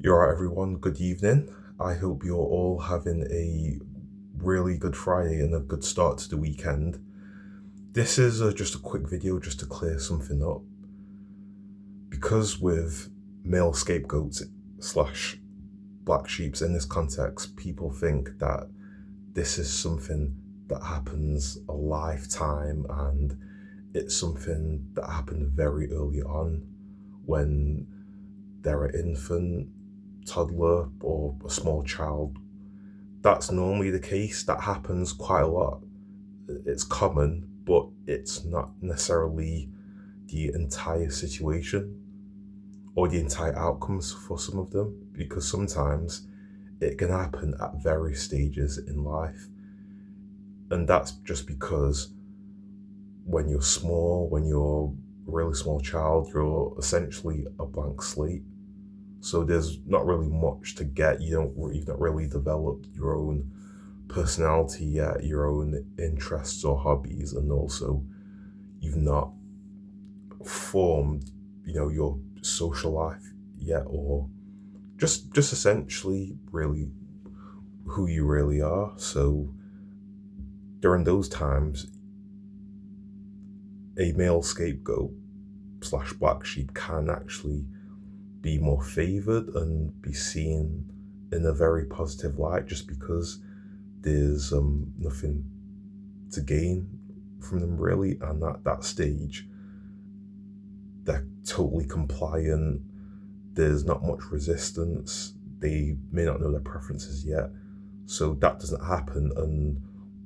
You're right, everyone. Good evening. I hope you're all having a really good Friday and a good start to the weekend. This is just a quick video just to clear something up. Because with male scapegoats slash black sheeps in this context, people think that this is something that happens a lifetime and it's something that happened very early on when they're an infant, toddler, or a small child. That's normally the case. That happens quite a lot. It's common, but it's not necessarily the entire situation or the entire outcomes for some of them, because sometimes it can happen at various stages in life. And that's just because when you're small, when you're a really small child, you're essentially a blank slate. So there's not really much to get. You've not really developed your own personality yet, your own interests or hobbies, and also you've not formed, your social life yet, or just essentially really who you really are. So during those times, a male scapegoat slash black sheep can actually be more favored and be seen in a very positive light, just because there's nothing to gain from them really. And at that stage, they're totally compliant. There's not much resistance. They may not know their preferences yet. So that doesn't happen. And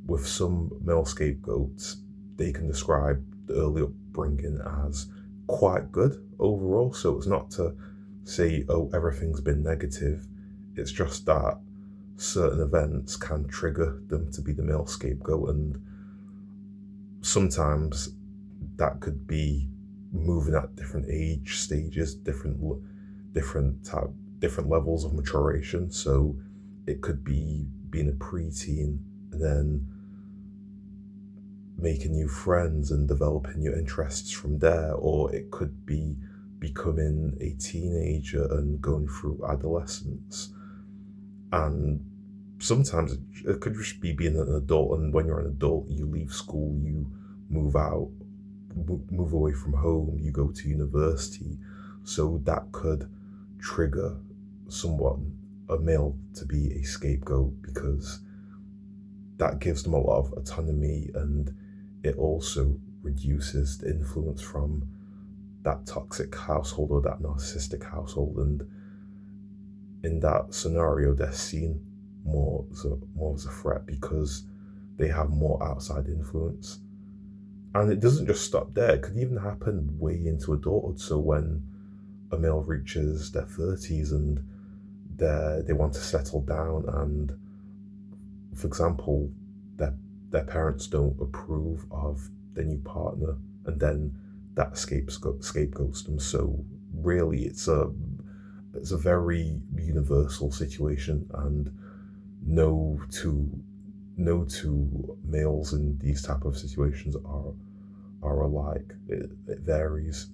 with some male scapegoats, they can describe the early upbringing as quite good overall. So it's not to say, oh, everything's been negative. It's just that certain events can trigger them to be the male scapegoat. And sometimes that could be moving at different age stages, different levels of maturation. So it could be being a preteen and then making new friends and developing your interests from there, or it could be becoming a teenager and going through adolescence. And sometimes it could just be being an adult, and when you're an adult, you leave school, you move out, move away from home, you go to university. So that could trigger someone, a male, to be a scapegoat, because that gives them a lot of autonomy, and it also reduces the influence from that toxic household or that narcissistic household. And in that scenario, they're seen more as a threat because they have more outside influence. And it doesn't just stop there. It could even happen way into adulthood. So when a male reaches their 30s and they want to settle down, and for example, their parents don't approve of their new partner, and then that scapegoats them. So really, it's a very universal situation, and no two males in these type of situations are alike. It varies.